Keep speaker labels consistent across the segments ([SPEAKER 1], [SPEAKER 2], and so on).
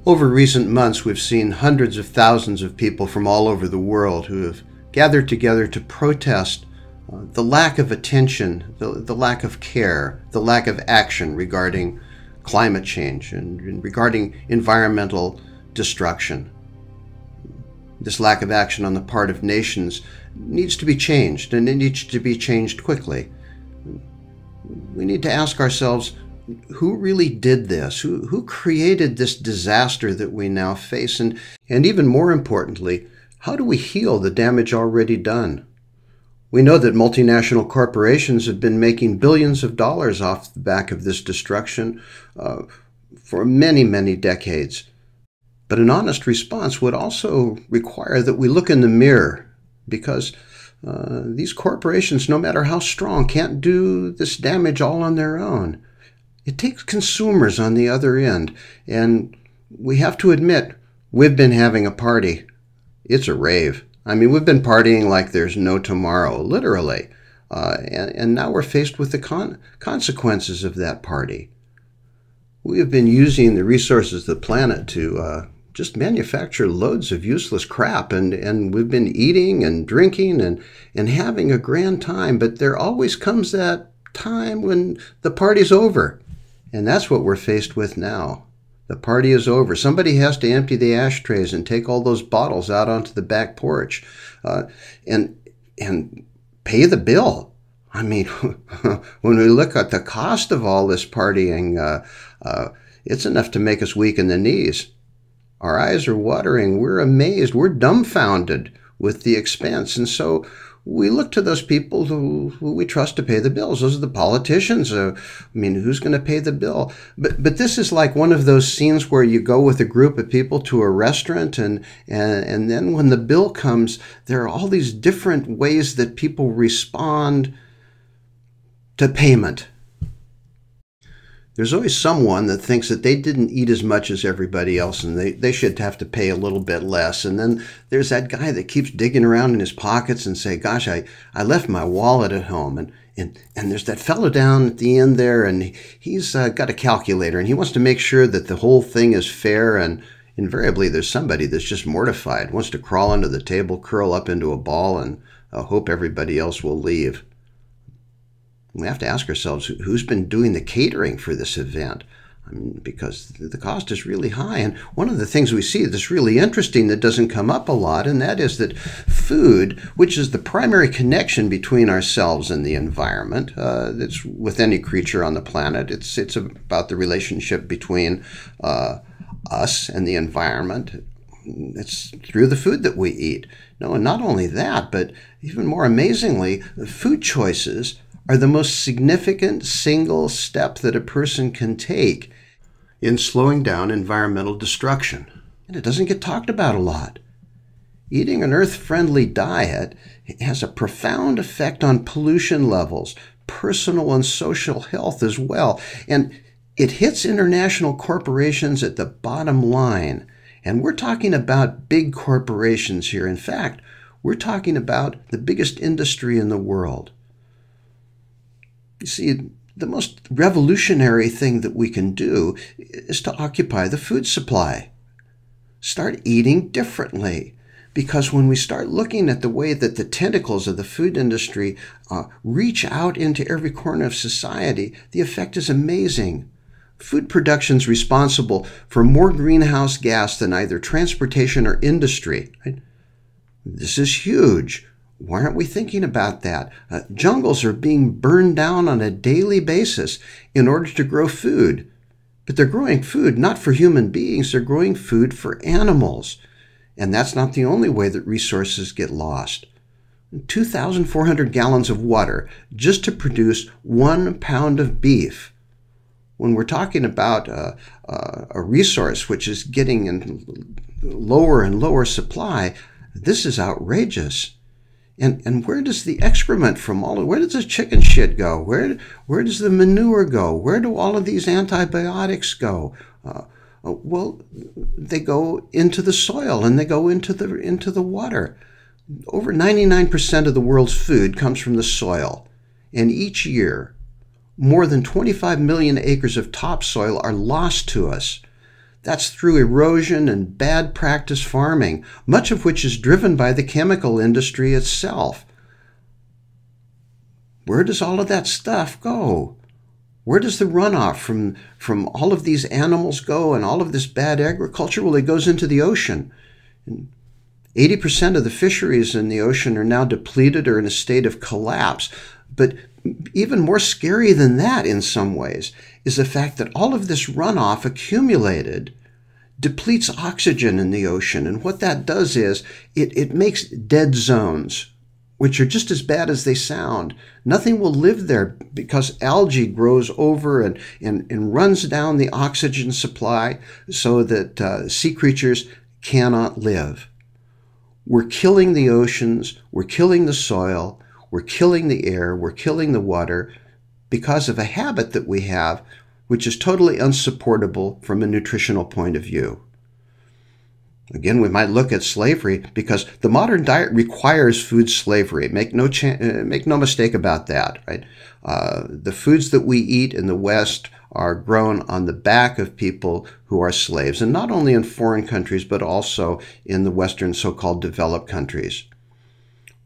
[SPEAKER 1] Over recent months, we've seen hundreds of thousands of people from all over the world who have gathered together to protest the lack of attention, the lack of care, the lack of action regarding climate change and regarding environmental destruction. This lack of action on the part of nations needs to be changed, and it needs to be changed quickly. We need to ask ourselves, who really did this? Who created this disaster that we now face? And even more importantly, how do we heal the damage already done? We know that multinational corporations have been making billions of dollars off the back of this destruction for many, many decades. But an honest response would also require that we look in the mirror, because these corporations, no matter how strong, can't do this damage all on their own. It takes consumers on the other end, and we have to admit, we've been having a party. It's a rave. I mean, we've been partying like there's no tomorrow, literally. And now we're faced with the consequences of that party. We have been using the resources of the planet to just manufacture loads of useless crap, and we've been eating and drinking and having a grand time, but there always comes that time when the party's over. And that's what we're faced with now. The party is over. Somebody has to empty the ashtrays and take all those bottles out onto the back porch and pay the bill. I mean, when we look at the cost of all this partying, it's enough to make us weak in the knees. Our eyes are watering. We're amazed. We're dumbfounded with the expense. And so we look to those people who we trust to pay the bills. Those are the politicians. I mean, who's going to pay the bill? But this is like one of those scenes where you go with a group of people to a restaurant, and then when the bill comes, there are all these different ways that people respond to payment. There's always someone that thinks that they didn't eat as much as everybody else and they should have to pay a little bit less. And then there's that guy that keeps digging around in his pockets and say, gosh, I left my wallet at home. And there's that fellow down at the end there, and he's got a calculator, and he wants to make sure that the whole thing is fair. And invariably there's somebody that's just mortified, wants to crawl under the table, curl up into a ball, and hope everybody else will leave. We have to ask ourselves, who's been doing the catering for this event? I mean, because the cost is really high. And one of the things we see that's really interesting that doesn't come up a lot, and that is that food, which is the primary connection between ourselves and the environment, that's with any creature on the planet. It's about the relationship between us and the environment. It's through the food that we eat. No, and not only that, but even more amazingly, food choices are the most significant single step that a person can take in slowing down environmental destruction. And it doesn't get talked about a lot. Eating an earth-friendly diet has a profound effect on pollution levels, personal and social health as well. And it hits international corporations at the bottom line. And we're talking about big corporations here. In fact, we're talking about the biggest industry in the world. You see, the most revolutionary thing that we can do is to occupy the food supply. Start eating differently. Because when we start looking at the way that the tentacles of the food industry reach out into every corner of society, the effect is amazing. Food production is responsible for more greenhouse gas than either transportation or industry. Right? This is huge. Why aren't we thinking about that? Jungles are being burned down on a daily basis in order to grow food. But they're growing food not for human beings, they're growing food for animals. And that's not the only way that resources get lost. 2,400 gallons of water just to produce 1 pound of beef. When we're talking about a resource which is getting in lower and lower supply, this is outrageous. And where does the excrement from where does the chicken shit go? Where does the manure go? Where do all of these antibiotics go? Well, they go into the soil and they go into the water. Over 99% of the world's food comes from the soil. And each year, more than 25 million acres of topsoil are lost to us. That's through erosion and bad practice farming, much of which is driven by the chemical industry itself. Where does all of that stuff go? Where does the runoff from all of these animals go and all of this bad agriculture? Well, it goes into the ocean. 80% of the fisheries in the ocean are now depleted or in a state of collapse. But even more scary than that in some ways is the fact that all of this runoff accumulated depletes oxygen in the ocean. And what that does is it makes dead zones, which are just as bad as they sound. Nothing will live there because algae grows over and runs down the oxygen supply so that sea creatures cannot live. We're killing the oceans, we're killing the soil, we're killing the air, we're killing the water because of a habit that we have, which is totally unsupportable from a nutritional point of view. Again, we might look at slavery because the modern diet requires food slavery. Make no mistake about that, right? The foods that we eat in the West are grown on the back of people who are slaves, and not only in foreign countries, but also in the Western so-called developed countries.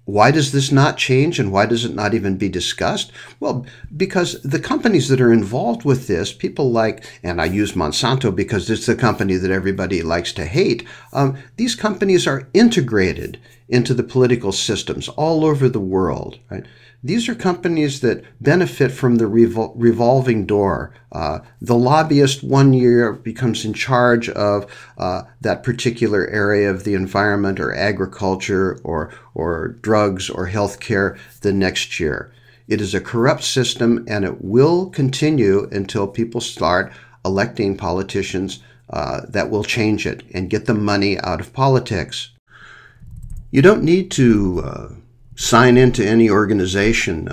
[SPEAKER 1] Why does this not change, and why does it not even be discussed? Well, because the companies that are involved with this, people like, and I use Monsanto because it's the company that everybody likes to hate, these companies are integrated into the political systems all over the world, right? These are companies that benefit from the revolving door. The lobbyist one year becomes in charge of that particular area of the environment or agriculture or drugs or healthcare the next year. It is a corrupt system, and it will continue until people start electing politicians that will change it and get the money out of politics. You don't need to sign into any organization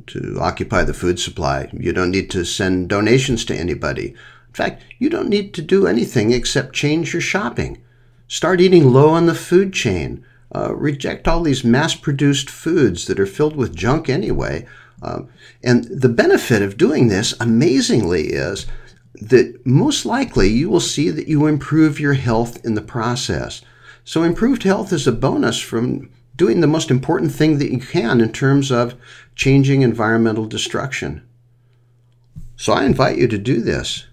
[SPEAKER 1] to occupy the food supply. You don't need to send donations to anybody. In fact, you don't need to do anything except change your shopping. Start eating low on the food chain. Reject all these mass-produced foods that are filled with junk anyway. And the benefit of doing this, amazingly, is that most likely you will see that you improve your health in the process. So improved health is a bonus from doing the most important thing that you can in terms of changing environmental destruction. So I invite you to do this.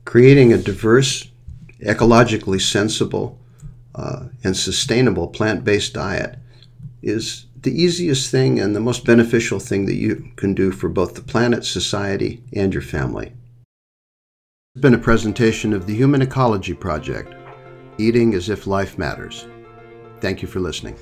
[SPEAKER 1] Creating a diverse, ecologically sensible, and sustainable plant-based diet is the easiest thing and the most beneficial thing that you can do for both the planet, society, and your family. It's been a presentation of the Human Ecology Project, Eating as if Life Matters. Thank you for listening.